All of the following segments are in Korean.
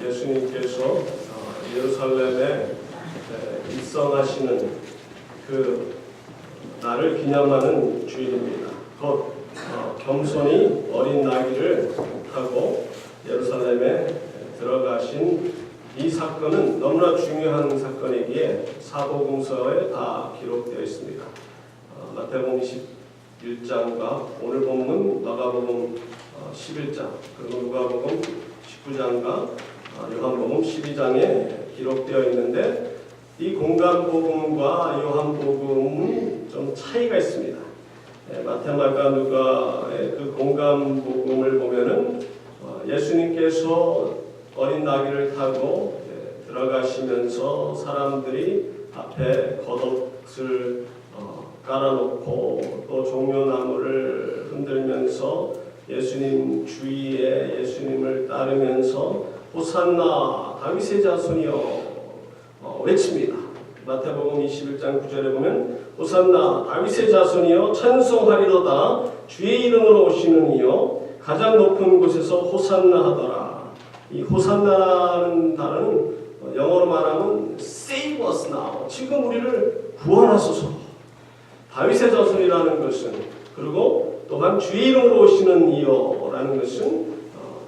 예수님께서 예루살렘에 입성하시는 그 날을 기념하는 주일입니다. 곧 겸손히 어린 나귀를 타고 예루살렘에 들어가신 이 사건은 너무나 중요한 사건이기에 사도공서에 다 기록되어 있습니다. 마태복음 21장과 오늘 본문 마가복음 11장 그리고 누가복음 19장과 요한복음 12장에 기록되어 있는데 이 공간복음과 요한복음은 좀 차이가 있습니다. 마태, 마가, 누가의 그 공간복음을 보면은 예수님께서 어린 나귀를 타고 들어가시면서 사람들이 앞에 겉옷을 깔아놓고 또 종려나무를 흔들면서 예수님 주위에 예수님을 따르면서 호산나 다윗의 자손이여 외칩니다. 마태복음 21장 9절에 보면 호산나 다윗의 자손이여 찬송하리로다 주의 이름으로 오시는 이여 가장 높은 곳에서 호산나 하더라. 이 호산나라는 단어는 영어로 말하면 save us now, 지금 우리를 구원하소서. 다윗의 자손이라는 것은, 그리고 또한 주의 이름으로 오시는 이여라는 것은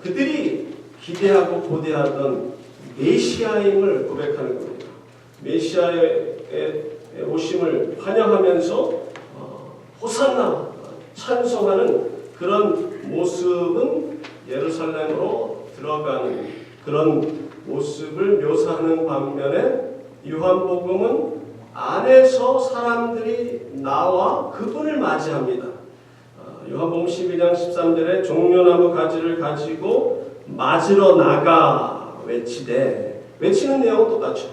그들이 기대하고 고대하던 메시아임을 고백하는 겁니다. 메시아의 오심을 환영하면서 호산나 찬송하는 그런 모습은 예루살렘으로 들어가는 그런 모습을 묘사하는 반면에 요한복음은 안에서 사람들이 나와 그분을 맞이합니다. 요한복음 12장 13절에 종려나무 가지를 가지고 맞으러 나가 외치되, 외치는 내용은 똑같죠.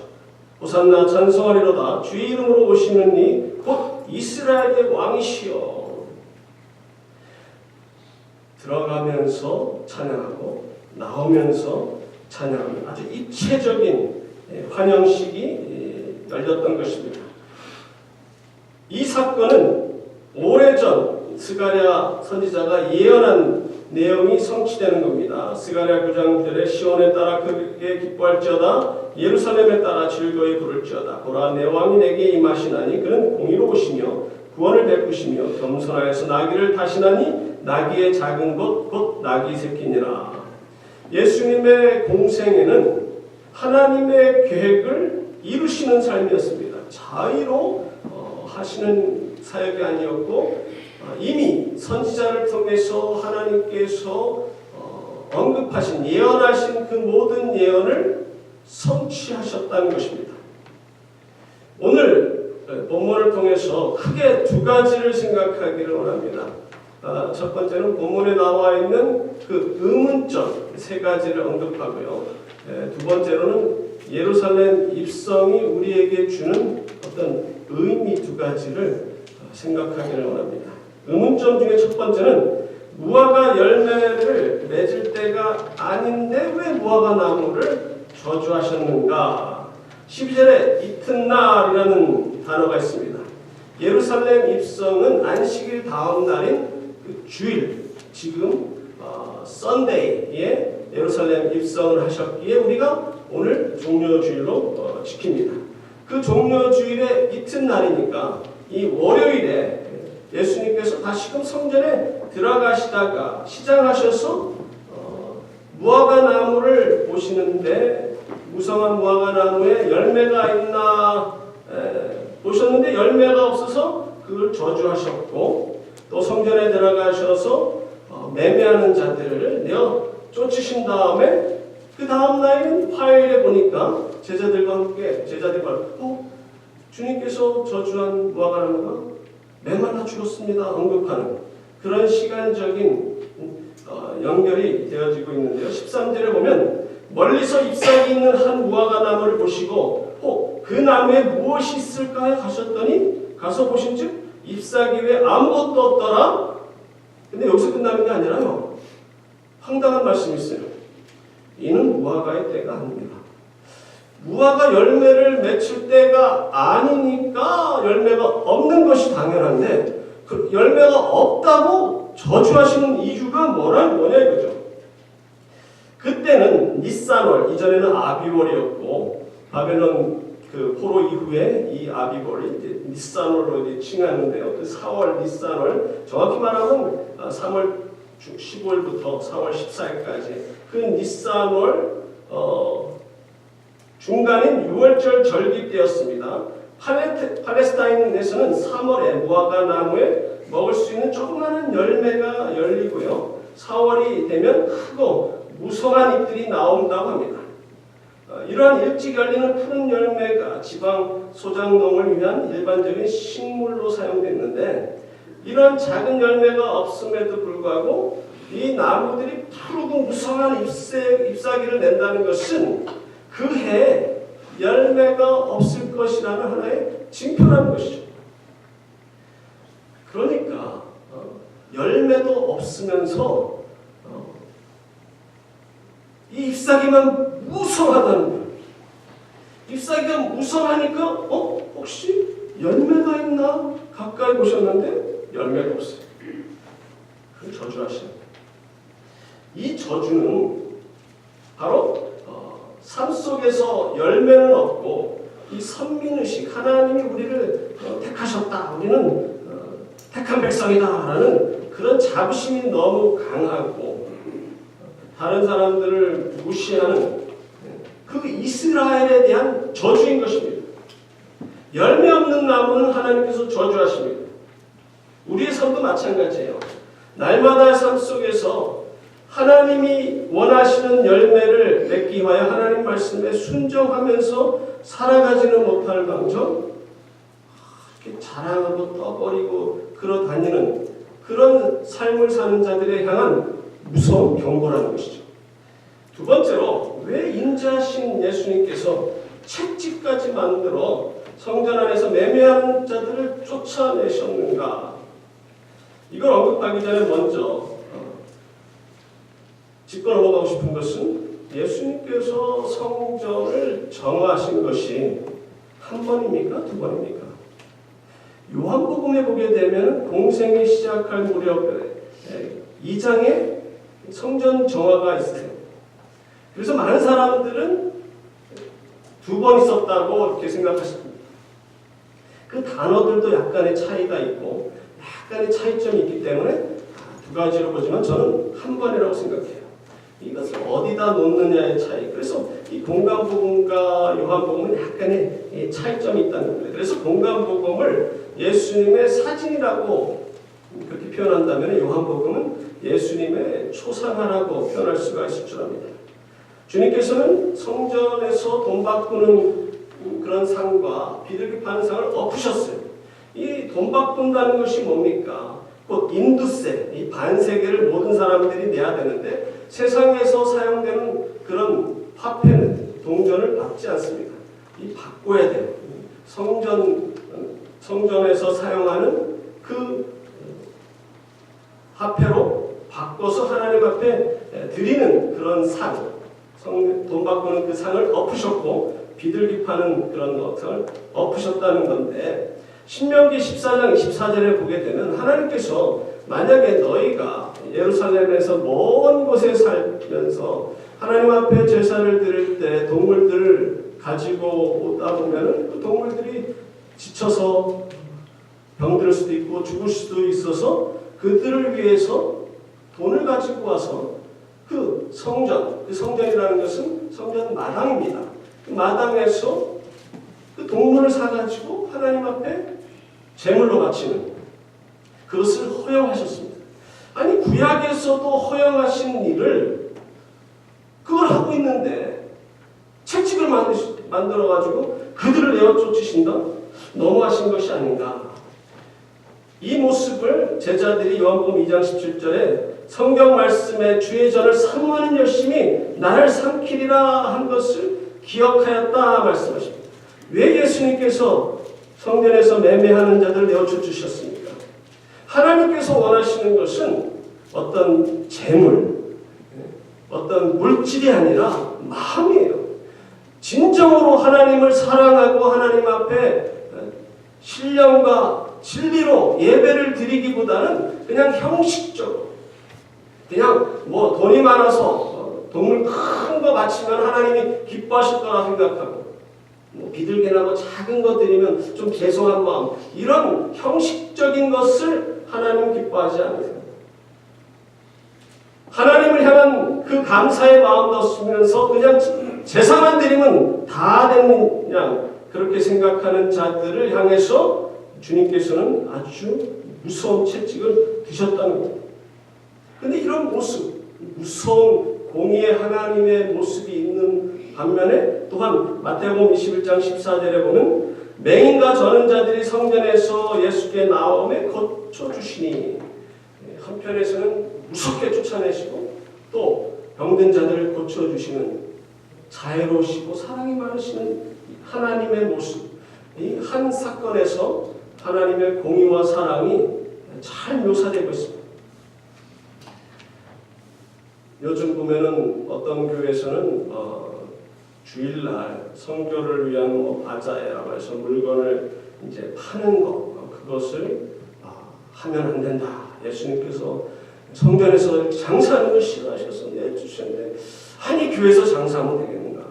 호산나 찬송하리로다 주의 이름으로 오시는 이 곧 이스라엘의 왕이시여. 들어가면서 찬양하고 나오면서 찬양하는 아주 입체적인 환영식이 열렸던 것입니다. 이 사건은 오래전 스가랴 선지자가 예언한 내용이 성취되는 겁니다. 스가랴 9장 9절에 시온에 따라 크게 기뻐할지어다 예루살렘에 따라 즐거이 부를지어다 보라 내 왕이 내게 임하시나니 그는 공의로우시며 구원을 베푸시며 겸손하여서 나귀를 타시나니 나귀의 작은 것 곧 나귀 새끼니라. 예수님의 공생애는 하나님의 계획을 이루시는 삶이었습니다. 자의로 하시는 사역이 아니었고 이미 선지자를 통해서 하나님께서 언급하신 예언하신 그 모든 예언을 성취하셨다는 것입니다. 오늘 본문을 통해서 크게 두 가지를 생각하기를 원합니다. 첫 번째는 본문에 나와 있는 그 의문점 세 가지를 언급하고요. 두 번째로는 예루살렘 입성이 우리에게 주는 어떤 의미 두 가지를 생각하기를 원합니다. 의문점 중에 첫 번째는 무화과 열매를 맺을 때가 아닌데 왜 무화과 나무를 저주하셨는가? 12절에 이튿날이라는 단어가 있습니다. 예루살렘 입성은 안식일 다음 날인 그 주일, 지금 썬데이에 예루살렘 입성을 하셨기에 우리가 오늘 종려주일로 지킵니다. 그 종려주일의 이튿날이니까 이 월요일에 예수님께서 다시금 성전에 들어가시다가 시장하셔서 무화과 나무를 보시는데 무성한 무화과 나무에 열매가 있나 보셨는데 열매가 없어서 그걸 저주하셨고 또 성전에 들어가셔서 매매하는 자들을 내어 쫓으신 다음에 그 다음 날인 화요일에 보니까 제자들과 함께 주님께서 저주한 무화과 나무가 메말라 죽었습니다 언급하는 그런 시간적인 연결이 되어지고 있는데요. 13절에 보면 멀리서 잎사귀 있는 한 무화과 나무를 보시고 그 나무에 무엇이 있을까 가셨더니 가서 보신즉 잎사귀 외에 아무것도 없더라. 근데 여기서 끝나는 게 아니라요. 황당한 말씀이 있어요. 이는 무화과의 때가 아닙니다. 무화과 열매를 맺을 때가 아니니까 열매가 없는 것이 당연한데 그 열매가 없다고 저주하시는 이유가 뭐냐 이거죠. 그때는 니산월, 이전에는 아비월이었고 바벨론 그 포로 이후에 이 아비월이 이제 니산월로 이제 칭하는데요. 그 4월 니산월, 정확히 말하면 3월 15일부터 4월 14일까지 그 니산월 중간인 6월절 절기 때였습니다. 팔레스타인에서는 3월에 무화과 나무에 먹을 수 있는 조그마한 열매가 열리고요. 4월이 되면 크고 무성한 잎들이 나온다고 합니다. 이러한 일찍 열리는 푸른 열매가 지방 소장농을 위한 일반적인 식물로 사용됐는데 이러한 작은 열매가 없음에도 불구하고 이 나무들이 푸르고 무성한 잎사귀를 낸다는 것은 그 해에 열매가 없을 것이라는 하나의 징표라는 것이죠. 그러니까 열매도 없으면서 이 잎사귀만 무성하다는 거예요. 잎사귀가 무성하니까 혹시 열매가 있나? 가까이 보셨는데 열매가 없어요. 그 저주하시는 거예요. 이 저주는 바로 삶 속에서 열매는 없고 이 선민의식, 하나님이 우리를 택하셨다, 우리는 택한 백성이다라는 그런 자부심이 너무 강하고 다른 사람들을 무시하는 그 이스라엘에 대한 저주인 것입니다. 열매 없는 나무는 하나님께서 저주하십니다. 우리의 삶도 마찬가지예요. 날마다의 삶 속에서 하나님이 원하시는 열매를 맺기 위하여 하나님 말씀에 순종하면서 살아가지는 못할 방정 이렇게 자랑하고 떠버리고 그러다니는 그런 삶을 사는 자들에 향한 무서운 경고라는 것이죠. 두 번째로 왜 인자하신 예수님께서 채찍까지 만들어 성전 안에서 매매하는 자들을 쫓아내셨는가? 이걸 언급하기 전에 먼저 짚고 넘어가고 싶은 것은 예수님께서 성전을 정하신 것이 한 번입니까? 두 번입니까? 요한복음에 보게 되면 공생이 시작할 무렵에 2장에 성전 정화가 있으세요. 그래서 많은 사람들은 두 번 있었다고 이렇게 생각하십니다. 그 단어들도 약간의 차이가 있고 약간의 차이점이 있기 때문에 두 가지로 보지만 저는 한 번이라고 생각해요. 이것을 어디다 놓느냐의 차이. 그래서 이 공간복음과 요한복음은 약간의 차이점이 있다는 거예요. 그래서 공간복음을 예수님의 사진이라고 그렇게 표현한다면 요한복음은 예수님의 초상화라고 표현할 수가 있을 줄 압니다. 주님께서는 성전에서 돈 바꾸는 그런 상과 비둘기 파는 상을 엎으셨어요. 이 돈 바꾼다는 것이 뭡니까? 곧 인두세, 이 반세계를 모든 사람들이 내야 되는데 세상에서 사용되는 그런 화폐는 동전을 받지 않습니다. 이 바꿔야 돼요. 성전에서 사용하는 그 화폐로 바꿔서 하나님 앞에 드리는 그런 상, 돈 바꾸는 그 상을 엎으셨고 비둘기 파는 그런 것을 엎으셨다는 건데 신명기 14장 24절에 보게 되면 하나님께서 만약에 너희가 예루살렘에서 먼 곳에 살면서 하나님 앞에 제사를 드릴 때 동물들을 가지고 오다 보면 그 동물들이 지쳐서 병들 수도 있고 죽을 수도 있어서 그들을 위해서 돈을 가지고 와서 그 성전이라는 것은 성전 마당입니다. 그 마당에서 그 동물을 사가지고 하나님 앞에 제물로 바치는 그것을 허용하셨습니다. 아니 구약에서도 허용하신 일을 그걸 하고 있는데 채찍을 만들어가지고 그들을 내어 쫓으신다? 너무하신 것이 아닌가. 이 모습을 제자들이 요한복음 2장 17절에 성경 말씀에 주의 전을 사모하는 열심이 나를 삼키리라 한 것을 기억하였다 말씀하십니다. 왜 예수님께서 성전에서 매매하는 자들을 내어쫓으셨습니까? 하나님께서 원하시는 것은 어떤 재물, 어떤 물질이 아니라 마음이에요. 진정으로 하나님을 사랑하고 하나님 앞에 신령과 진리로 예배를 드리기보다는 그냥 형식적으로 그냥 뭐 돈이 많아서 동물 큰 거 바치면 하나님이 기뻐하실 거라 생각하고 비둘기나 뭐 작은 거 드리면 좀 죄송한 마음, 이런 형식적인 것을 하나님 기뻐하지 않으세요. 하나님을 향한 그 감사의 마음도 없으면서 그냥 제사만 드리면 다 되는 그냥 그렇게 생각하는 자들을 향해서 주님께서는 아주 무서운 채찍을 드셨다는 겁니다. 그런데 이런 모습, 무서운 공의의 하나님의 모습이 있는 반면에 또한 마태복음 21장 14절에 보면 맹인과 저는 자들이 성전에서 예수께 나오매 고쳐주시니, 한편에서는 무섭게 쫓아내시고 또 병든 자들을 고쳐주시는 자애로우시고 사랑이 많으시는 하나님의 모습, 이 한 사건에서 하나님의 공의와 사랑이 잘 묘사되고 있습니다. 요즘 보면은 어떤 교회에서는 주일날 선교를 위한 뭐 바자회라고 해서 물건을 이제 파는 거, 그것을 하면 안 된다. 예수님께서 성전에서 장사하는 걸 싫어하셔서 내주셨는데, 아니 교회에서 장사하면 되겠는가?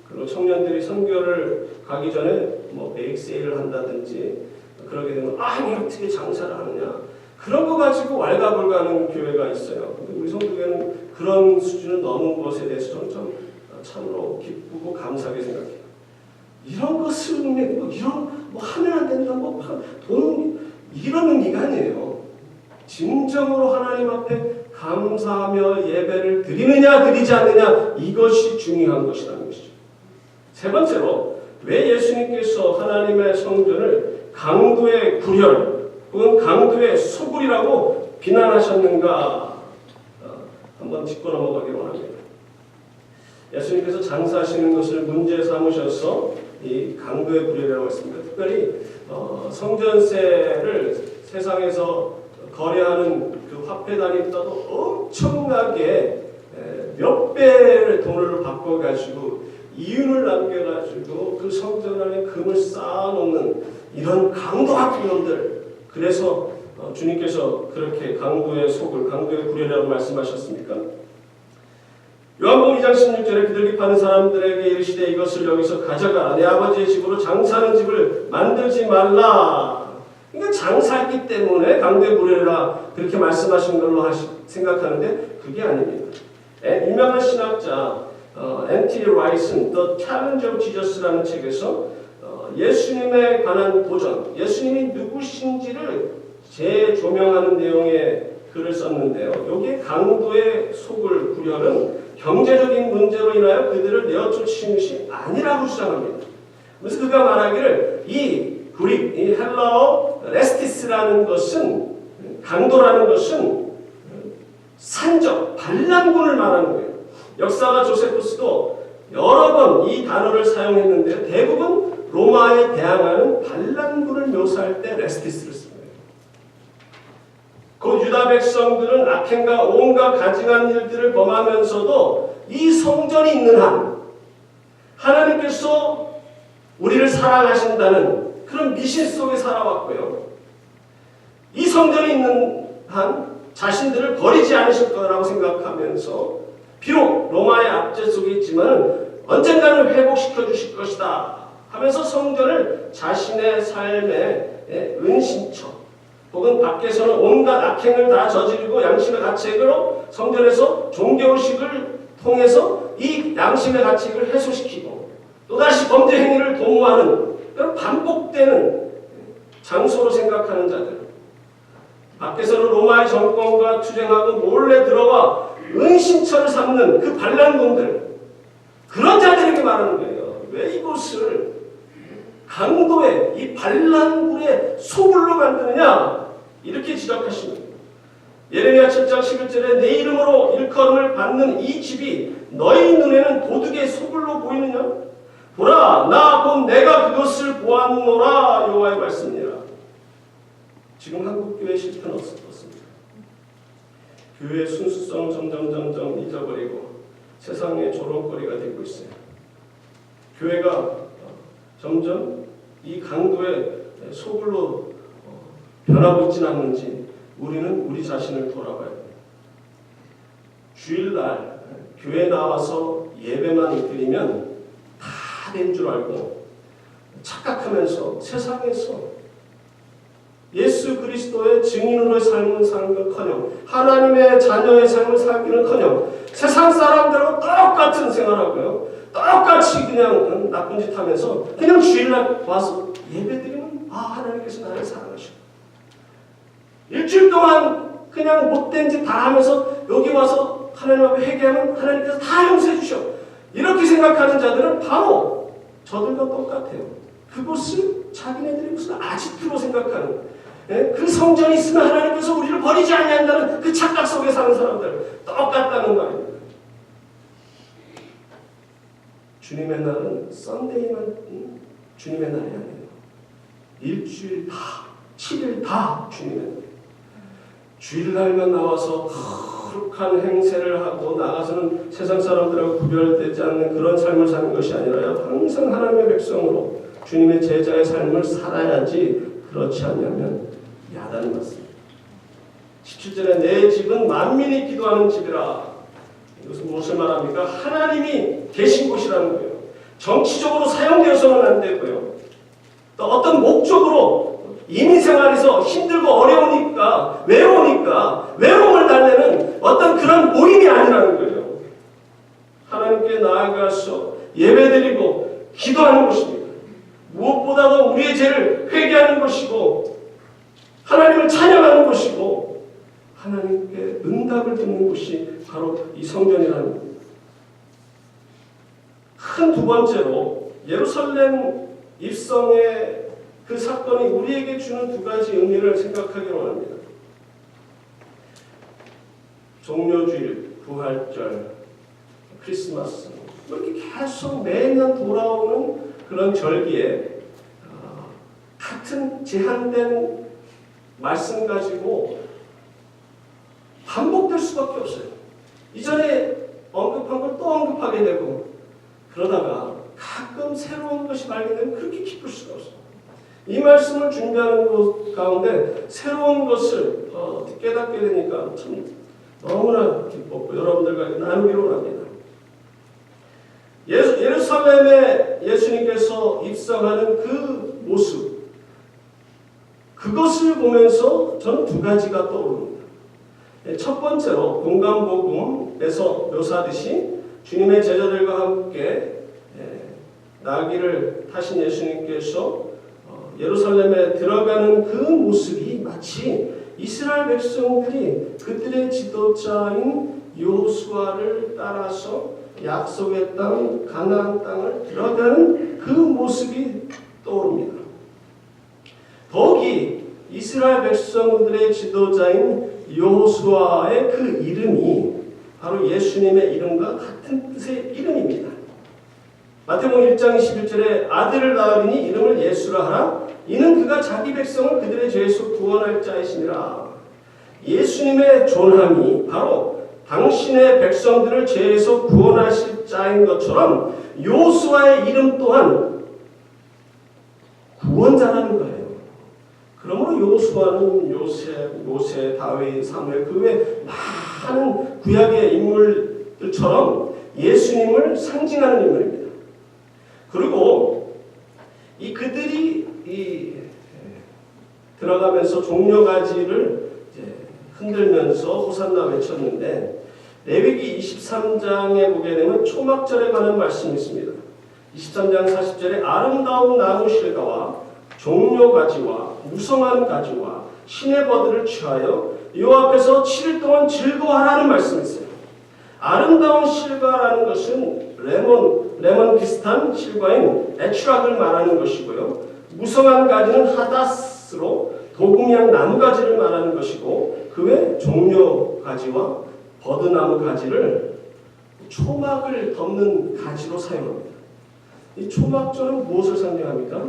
그리고 청년들이 선교를 가기 전에 뭐 베이크 세일을 한다든지 그러게 되면 아니 어떻게 장사를 하느냐? 그런 거 가지고 왈가불가하는 교회가 있어요. 근데 우리 성도교회는 그런 수준을 넘은 것에 대해서 저는 좀 참으로 기쁘고 감사하게 생각해요. 이런 것을 뭐 이런 뭐 하면 안 된다, 뭐 돈 이런 의미가 아니에요. 진정으로 하나님 앞에 감사하며 예배를 드리느냐 드리지 않느냐, 이것이 중요한 것이라는 것이죠. 세 번째로, 왜 예수님께서 하나님의 성전을 강도의 구렬 혹은 강도의 소굴이라고 비난하셨는가 한번 짚고 넘어가기로 합니다. 예수님께서 장사하시는 것을 문제 삼으셔서 이 강도의 구렬이라고 했습니다. 특별히 성전세를 세상에서 거래하는 그 화폐단이 떠도 엄청나게 몇 배의 돈을 바꿔가지고 이윤을 남겨가지고 그 성전 안에 금을 쌓아놓는 이런 강도같은 놈들, 그래서 주님께서 그렇게 강도의 속을, 강도의 구렬이라고 말씀하셨습니까? 요한복음 2장 16절에 비둘기 파는 사람들에게 이르시되 이것을 여기서 가져가 내 아버지의 집으로 장사하는 집을 만들지 말라. 그러니까 장사했기 때문에 강도의 구렬이라 그렇게 말씀하신 걸로 생각하는데 그게 아닙니다. 유명한 신학자 N.T. 라이슨 The Challenge of Jesus라는 책에서 예수님에 관한 도전, 예수님이 누구신지를 재조명하는 내용의 글을 썼는데요. 여기에 강도의 속을 구렬은 경제적인 문제로 인하여 그들을 내어쫓으신 것이 아니라고 주장합니다. 그래서 그가 말하기를 이 그릭, 이 헬라어 레스티스라는 것은, 강도라는 것은 산적, 반란군을 말하는 거예요. 역사가 조세푸스도 여러 번 이 단어를 사용했는데 대부분 로마에 대항하는 반란군을 묘사할 때 레스티스를 씁니다. 그 유다 백성들은 악행과 온갖 가증한 일들을 범하면서도 이 성전이 있는 한 하나님께서 우리를 사랑하신다는 그런 미신 속에 살아왔고요. 이 성전이 있는 한 자신들을 버리지 않으실 거라고 생각하면서 비록 로마의 압제 속에 있지만 언젠가는 회복시켜 주실 것이다 하면서 성전을 자신의 삶의 은신처 혹은 밖에서는 온갖 악행을 다 저지르고 양심의 가책으로 성전에서 종교의식을 통해서 이 양심의 가책을 해소시키고 또다시 범죄 행위를 도모하는 그런 반복되는 장소로 생각하는 자들, 밖에서는 로마의 정권과 투쟁하고 몰래 들어와 은신처를 삼는 그 반란군들, 그런 자들에게 말하는 거예요. 왜 이곳을 강도의 이 반란군의 소굴로 만드느냐, 이렇게 지적하시는 거예요. 예레미야 7장 11절에 내 이름으로 일컬음을 받는 이 집이 너희 눈에는 도둑의 소굴로 보이느냐? 보라, 나 곧 내가 그것을 보았노라. 여호와의 말씀이니라. 지금 한국 교회 실패는 어떻습니까? 교회의 순수성 점점 잊어버리고 세상의 조롱거리가 되고 있어요. 교회가 점점 이 강도의 소굴로 변하고 있지는 않는지 우리는 우리 자신을 돌아봐야 돼요. 주일날 교회 나와서 예배만 드리면 다 된 줄 알고 착각하면서 세상에서 예수 그리스도의 증인으로의 삶을 사는 것커녕 하나님의 자녀의 삶을 살기는커녕 세상 사람들하고 똑같은 생활하고요. 똑같이 그냥 나쁜 짓 하면서 그냥 주일날 와서 예배드리면 하나님께서 나를 사랑하시고 일주일 동안 그냥 못된 짓 다 하면서 여기 와서 하나님 앞에 회개하면 하나님께서 다 용서해 주셔. 이렇게 생각하는 자들은 바로 저들과 똑같아요. 그것을 자기네들이 무슨 아지트로 생각하는 그 성전이 있으면 하나님께서 우리를 버리지 않는다는 그 착각 속에 사는 사람들 똑같다는 말입니다. 주님의 날은 썬데이만 주님의 날이 아니에요. 일주일 다 7일 다 주님의 날. 주일날만 나와서 거룩한 행세를 하고 나가서는 세상 사람들하고 구별되지 않는 그런 삶을 사는 것이 아니라요. 항상 하나님의 백성으로 주님의 제자의 삶을 살아야지 그렇지 않냐면 야단이 맞습니다. 17절에 내 집은 만민이 기도하는 집이라. 이것은 무엇을 말합니까? 하나님이 계신 곳이라는 거예요. 정치적으로 사용되어서는 안 되고요. 또 어떤 목적으로 이민생활에서 힘들고 어려우니까 외로움을 달래는 어떤 그런 모임이 아니라는 거예요. 하나님께 나아가서 예배드리고 기도하는 것입니다. 무엇보다도 우리의 죄를 회개하는 것이고 하나님을 찬양하는 것이고 하나님께 응답을 듣는 곳이 바로 이 성전이라는 겁니다. 큰 두 번째로 예루살렘 입성의 그 사건이 우리에게 주는 두 가지 의미를 생각하기 원합니다. 종료주일, 부활절, 크리스마스 이렇게 계속 매년 돌아오는 그런 절기에 같은 제한된 말씀 가지고 반복될 수밖에 없어요. 이전에 언급한 걸 또 언급하게 되고 그러다가 가끔 새로운 것이 발견되면 그렇게 기쁠 수가 없어요. 이 말씀을 준비하는 것 가운데 새로운 것을 깨닫게 되니까 참 너무나 기뻤고 여러분들과 나누기로 합니다. 예루살렘에 예수님께서 입성하는 그 모습 그것을 보면서 저는 두 가지가 떠오릅니다. 첫 번째로 공감복음에서 묘사하듯이 주님의 제자들과 함께 나귀를 타신 예수님께서 예루살렘에 들어가는 그 모습이 마치 이스라엘 백성들이 그들의 지도자인 여호수아를 따라서 약속의 땅 가나안 땅을 들어가는 그 모습이 떠오릅니다. 더욱이 이스라엘 백성들의 지도자인 여호수아의 그 이름이 바로 예수님의 이름과 같은 뜻의 이름입니다. 마태복음 1장 21절에 아들을 낳으리니 이름을 예수라 하라. 이는 그가 자기 백성을 그들의 죄에서 구원할 자이시니라. 예수님의 존함이 바로 당신의 백성들을 죄에서 구원하실 자인 것처럼 여호수아의 이름 또한 구원자라는 거예요. 그러므로 여호수아는 모세, 다윗, 사무엘 그 외 많은 구약의 인물들처럼 예수님을 상징하는 인물입니다. 그리고 그들이 들어가면서 종려가지를 흔들면서 호산나 외쳤는데 레위기 23장에 보게 되면 초막절에 관한 말씀이 있습니다. 23장 40절에 아름다운 나무 실과와 종려가지와 무성한 가지와 신의 버들을 취하여 여호와 앞에서 7일 동안 즐거워하라는 말씀이 있어요. 아름다운 실과라는 것은 레몬 비슷한 실과인 에추락을 말하는 것이고요. 무성한 가지는 하다스로 도금향 나무가지를 말하는 것이고 그 외 종려가지와 버드나무 가지를 초막을 덮는 가지로 사용합니다. 이 초막절은 무엇을 상징합니까?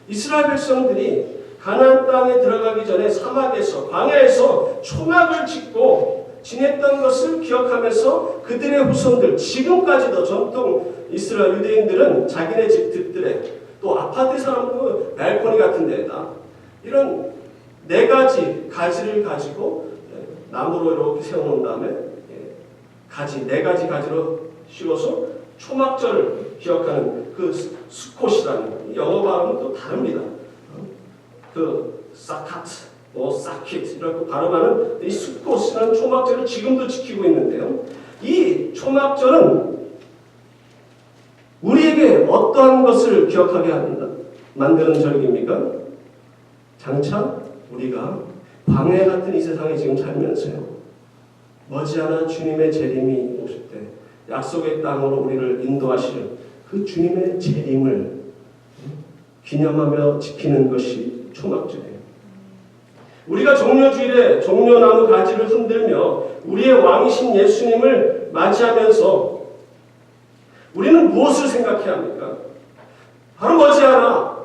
이스라엘 백성들이 가나안 땅에 들어가기 전에 사막에서 광야에서 초막을 짓고 지냈던 것을 기억하면서 그들의 후손들 지금까지도 전통 이스라엘 유대인들은 자기네 집 뒷뜰에 또 아파트 사람도 발코니 같은 데에다 이런 4가지 가지를 가지고 나무로 이렇게 세워놓은 다음에 가지 4가지 가지로 씌워서 초막절을 기억하는 그 수콧이라는 영어 발음은 또 다릅니다. 그 사카트, 사킷이라고 발음하는 이 수콧이라는 초막절을 지금도 지키고 있는데요. 이 초막절은 우리에게 어떠한 것을 기억하게 만드는 절기입니까? 장차 우리가 광야 같은 이 세상에 지금 살면서요, 머지않아 주님의 재림이 오실 때 약속의 땅으로 우리를 인도하실 그 주님의 재림을 기념하며 지키는 것이 초막절이에요. 우리가 종려주일에 종려나무 가지를 흔들며 우리의 왕이신 예수님을 맞이하면서 우리는 무엇을 생각해야 합니까? 바로 머지않아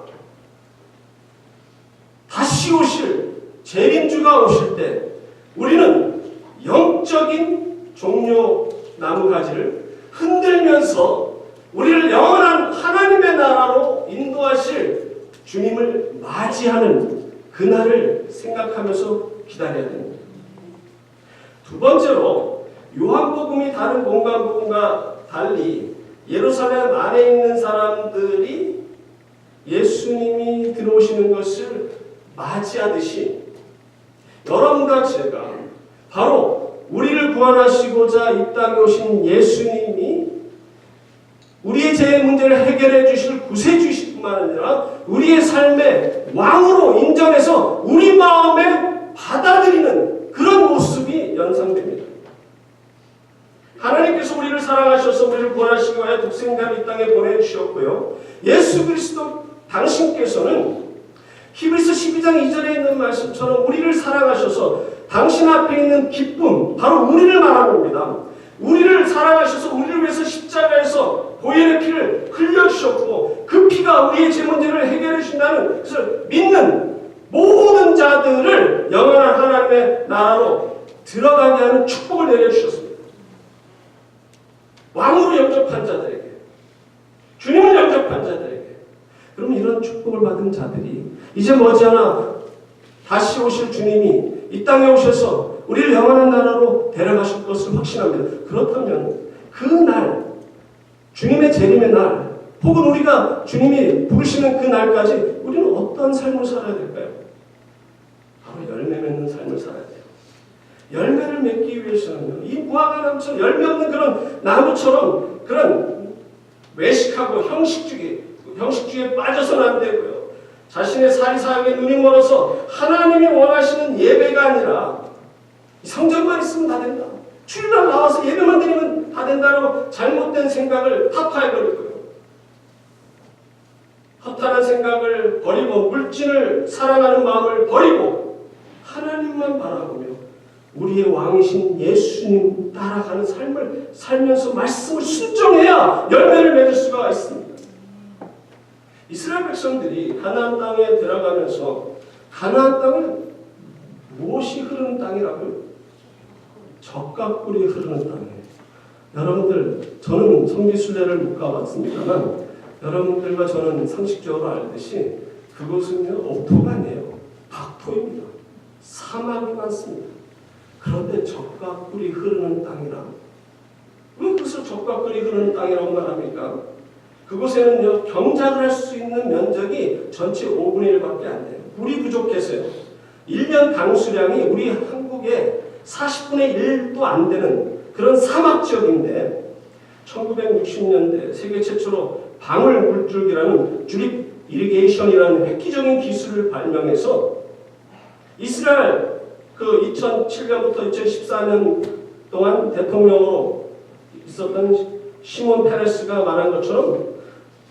다시 오실 재림주가 오실 때 우리는 영적인 종려나무 가지를 흔들면서 우리를 영원한 하나님의 나라로 인도하실 주님을 맞이하는 그날을 생각하면서 기다려야 됩니다. 두 번째로 요한복음이 다른 공간복음과 달리 예루살렘 안에 있는 사람들이 예수님이 들어오시는 것을 맞이하듯이 여러분과 제가 바로 우리를 구원하시고자 이 땅에 오신 예수님이 우리의 죄 문제를 해결해 주실 구세주실 뿐만 아니라 우리의 삶의 왕으로 인정해서 우리 마음에 받아들이는 그런 모습이 연상됩니다. 하나님께서 우리를 사랑하셔서 우리를 구원하시기 위하여 독생자를 이 땅에 보내주셨고요. 예수 그리스도 당신께서는 히브리서 12장 2절에 있는 말씀처럼 우리를 사랑하셔서 당신 앞에 있는 기쁨, 바로 우리를 말하는 겁니다. 우리를 사랑하셔서 우리를 위해서 십자가에서 보혈의 피를 흘려주셨고 그 피가 우리의 죄 문제를 해결해 준다는 것을 믿는 모든 자들을 영원한 하나님의 나라로 들어가게 하는 축복을 내려주셨습니다. 왕으로 영접한 자들에게, 주님을 영접한 자들에게. 그러면 이런 축복을 받은 자들이 이제 머지않아 다시 오실 주님이 이 땅에 오셔서 우리를 영원한 나라로 데려가실 것을 확신합니다. 그렇다면 그날, 주님의 재림의 날, 혹은 우리가 주님이 부르시는 그 날까지 우리는 어떤 삶을 살아야 될까요? 바로 열매 맺는 삶을 살아야 돼요. 열매를 맺기 위해서는요, 이 무화과 나무처럼 열매 없는 그런 나무처럼 그런 외식하고 형식주의에 빠져서는 안 되고요. 자신의 사리사욕에 눈이 멀어서 하나님이 원하시는 예배가 아니라 성전만 있으면 다 된다. 주일날 나와서 예배만 드리면 다 된다라고 잘못된 생각을 타파해버리고요. 허탄한 생각을 버리고 물질을 사랑하는 마음을 버리고 하나님만 바라보며 우리의 왕이신 예수님 따라가는 삶을 살면서 말씀을 순종해야 열매를 맺을 수가 있습니다. 이스라엘 백성들이 가나안 땅에 들어가면서 가나안 땅은 무엇이 흐르는 땅이라고요? 젖과 꿀이 흐르는 땅이에요. 여러분들, 저는 성지순례를 못 가봤습니다만 여러분들과 저는 상식적으로 알듯이 그곳은요, 옥토가 아니에요. 박토입니다. 사막이 많습니다. 그런데 젖과 꿀이 흐르는 땅이라. 왜 그것을 젖과 꿀이 흐르는 땅이라고 말합니까? 그곳에는요, 경작을 할 수 있는 면적이 전체 5분의 1밖에 안 돼요. 물이 부족해서요. 1년 강수량이 우리 한국의 40분의 1도 안 되는 그런 사막 지역인데 1960년대 세계 최초로 방울 물줄기라는 드립 이리게이션이라는 획기적인 기술을 발명해서 이스라엘 2007년부터 2014년 동안 대통령으로 있었던 시몬 페레스가 말한 것처럼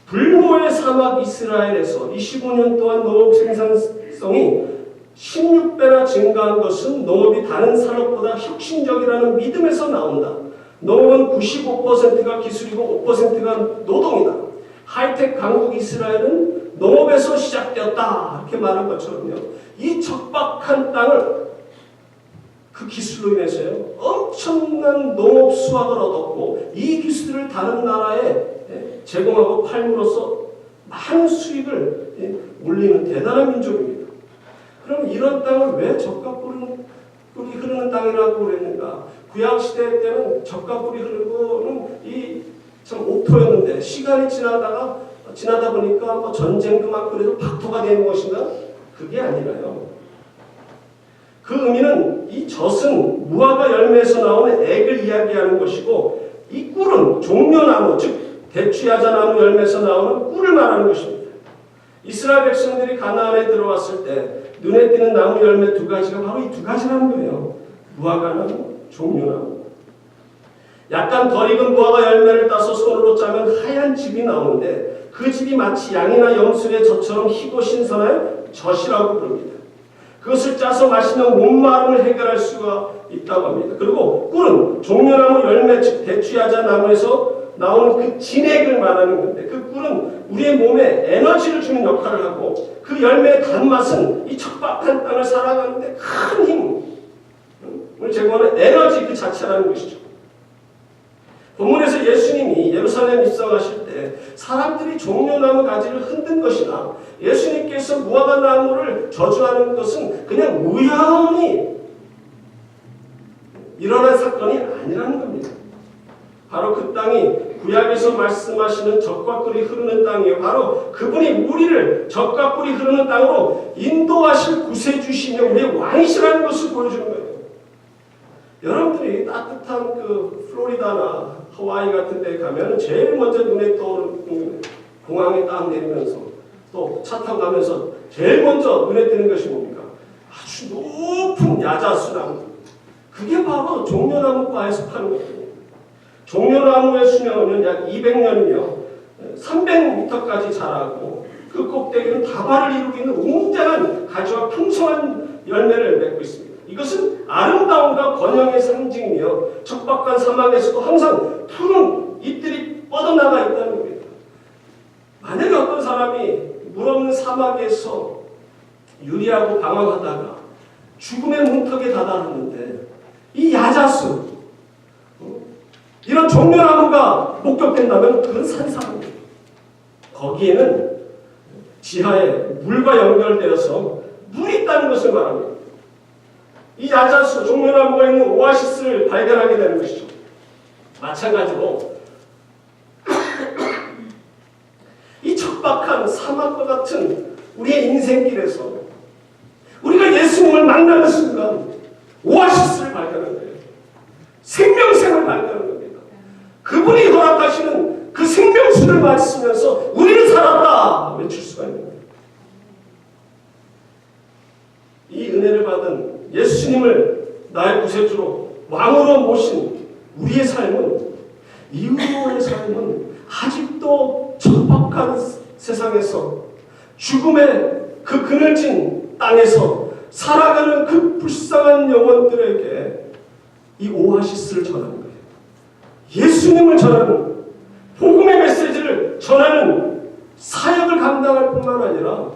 불모의 사막 이스라엘에서 25년 동안 농업 생산성이 16배나 증가한 것은 농업이 다른 산업보다 혁신적이라는 믿음에서 나온다. 농업은 95%가 기술이고 5%가 노동이다. 하이텍 강국 이스라엘은 농업에서 시작되었다. 이렇게 말한 것처럼요. 이 척박한 땅을 그 기술로 인해서요, 엄청난 농업 수확을 얻었고 이 기술을 다른 나라에 제공하고 팔므로써 많은 수익을 올리는 대단한 민족입니다. 그럼 이런 땅을 왜 젖과 꿀은 꿀이 흐르는 땅이라고 그랬는가? 구약 시대 때는 젖과 꿀이 흐르고는 이 참 옥토였는데 시간이 지나다 보니까 뭐 전쟁도 막 그래도 박토가 되는 것인가? 그게 아니라요. 그 의미는 이 젖은 무화과 열매에서 나오는 액을 이야기하는 것이고 이 꿀은 종려나무 즉 대추야자나무 열매에서 나오는 꿀을 말하는 것입니다. 이스라엘 백성들이 가나안에 들어왔을 때 눈에 띄는 나무 열매 두 가지가 바로 이 두 가지라는 거예요. 무화과나무, 종려나무. 약간 덜 익은 무화과 열매를 따서 손으로 짜면 하얀 즙이 나오는데 그 즙이 마치 양이나 염소의 젖처럼 희고 신선한 젖이라고 부릅니다. 그것을 짜서 마시면 목마름을 해결할 수가 있다고 합니다. 그리고 꿀은 종려나무 열매 즉 대추야자 나무에서 나오는 그 진액을 말하는 건데 그 꿀은 우리의 몸에 에너지를 주는 역할을 하고 그 열매의 단맛은 이 척박한 땅을 살아가는데 큰 힘을 제공하는 에너지 그 자체라는 것이죠. 본문에서 예수님이 예루살렘 입성하실 때 사람들이 종려나무 가지를 흔든 것이나 예수님께서 무화과 나무를 저주하는 것은 그냥 우연히 일어난 사건이 아니라는 겁니다. 바로 그 땅이 구약에서 말씀하시는 젖과 꿀이 흐르는 땅이에요. 바로 그분이 우리를 젖과 꿀이 흐르는 땅으로 인도하실 구세주시며 우리의 왕이시라는 것을 보여주는 거예요. 여러분들이 따뜻한 그 플로리다나 하와이 같은 데 가면 제일 먼저 눈에 떠오르는 공항에 딱 내리면서 또 차 타고 가면서 제일 먼저 눈에 띄는 것이 뭡니까? 아주 높은 야자수나무. 그게 바로 종려나무과에 속하는 거거든요. 종려나무의 수명은 약 200년이며 300m까지 자라고 그 꼭대기는 다발을 이루고 있는 웅장한 가지와 풍성한 열매를 맺고 있습니다. 이것은 아름다움과 번영의 상징이며 척박한 사막에서도 항상 푸른 잎들이 뻗어나가 있다는 겁니다. 만약에 어떤 사람이 물 없는 사막에서 유리하고 방황하다가 죽음의 문턱에 다다랐는데 이 야자수 이런 종려나무가 목격된다면 그건 산사입니다. 거기에는 지하에 물과 연결되어서 물이 있다는 것을 말합니다. 이 야자수, 종려나무가 있는 오아시스를 발견하게 되는 것이죠. 마찬가지로 이 척박한 사막과 같은 우리의 인생길에서 우리가 예수님을 만나는 순간 오아시스를 발견하는 거예요. 생명샘을 발견하는 겁니다. 그분이 허락하시는 그 생명수를 마시면서 우리는 살았다 외칠 수가 있는 거예요. 이 은혜를 받은 예수님을 나의 구세주로 왕으로 모신 우리의 삶은 이후로의 삶은 아직도 척박한 세상에서 죽음의 그 그늘진 땅에서 살아가는 그 불쌍한 영혼들에게 이 오아시스를 전하는 거예요. 예수님을 전하는 복음의 메시지를 전하는 사역을 감당할 뿐만 아니라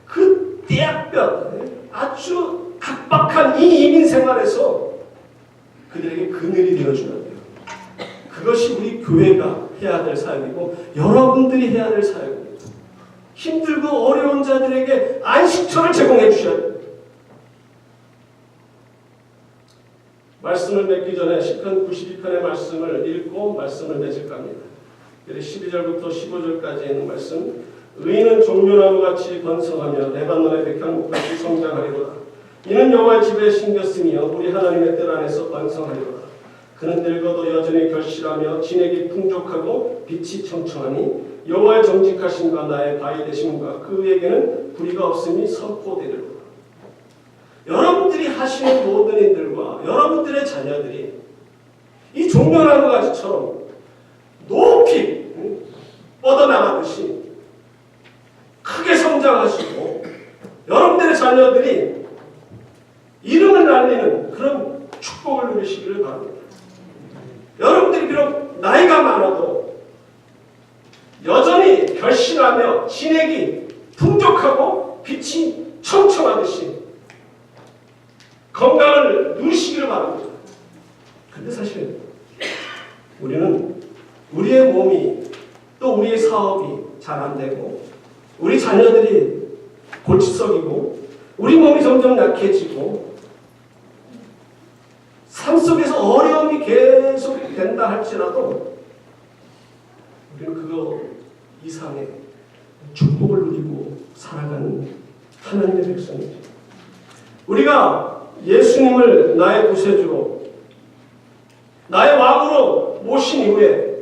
그 떼약볕 아주 각박한 이 이민 생활에서 그들에게 그늘이 되어줘야 돼요. 그것이 우리 교회가 해야 될 사역이고 여러분들이 해야 될 사역입니다. 힘들고 어려운 자들에게 안식처를 제공해 주셔야 돼요. 말씀을 맺기 전에 시편 92편의 말씀을 읽고 말씀을 맺을까 합니다. 12절부터 15절까지 있는 말씀. 의인은 종려나무같이 번성하며 레바논의 백향목같이 성장하리로다. 이는 여호와의 집에 심겼으며 우리 하나님의 뜰 안에서 번성하리로다. 그는 늙어도 여전히 결실하며 진액이 풍족하고 빛이 청청하니 여호와의 정직하심과 나의 바위 되심과 그에게는 불의가 없음이 선포되리로다. 여러분들이 하시는 모든 일들과 여러분들의 자녀들이 이 종려나무 가지처럼 높이 뻗어나가듯이 크게 성장하시고 여러분들의 자녀들이 이름을 날리는 그런 축복을 누리시기를 바랍니다. 여러분들이 비록 나이가 많아도 여전히 결실하며 진액이 풍족하고 빛이 청청하듯이 건강을 누리시기를 바랍니다. 근데 사실 우리는 우리의 몸이 또 우리의 사업이 잘 안 되고 우리 자녀들이 골칫석이고 우리 몸이 점점 약해지고 삶 속에서 어려움이 계속 된다 할지라도 우리는 그거 이상의 축복을 누리고 살아가는 하나님의 백성입니다. 우리가 예수님을 나의 구세주로 나의 왕으로 모신 이후에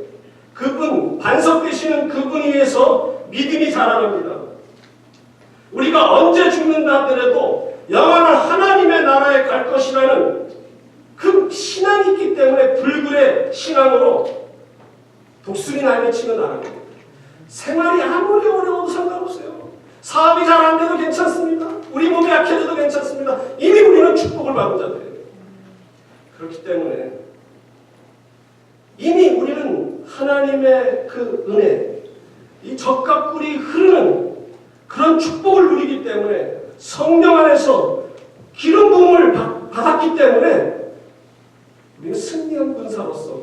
그분, 반석되시는 그분 위에서 믿음이 자라납니다. 우리가 언제 죽는다 하더라도 영원한 하나님의 나라에 갈 것이라는 그 신앙이 있기 때문에 불굴의 신앙으로 독수리 날개치는 나라입니다. 생활이 아무리 어려워도 상관없어요. 사업이 잘 안 돼도 괜찮습니다. 우리 몸이 약해져도 괜찮습니다. 이미 우리는 축복을 받은 자들이에요. 그렇기 때문에 이미 우리는 하나님의 그 은혜, 이 젖과 꿀이 흐르는 그런 축복을 누리기 때문에 성령 안에서 기름 부음을 받았기 때문에 우리는 승리한 군사로서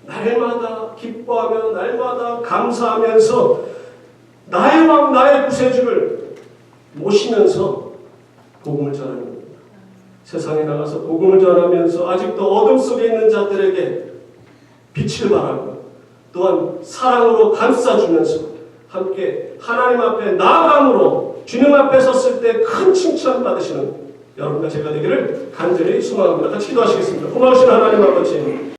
날마다 기뻐하며 날마다 감사하면서 나의 왕 나의 구세주를 모시면서 복음을 전하는 겁니다. 세상에 나가서 복음을 전하면서 아직도 어둠 속에 있는 자들에게 빛을 발하고 또한 사랑으로 감싸주면서 함께 하나님 앞에 나아감으로 주님 앞에 섰을 때 큰 칭찬 받으시는 여러분과 제가 되기를 간절히 소망합니다. 같이 기도하시겠습니다. 고마우신 하나님 아버지,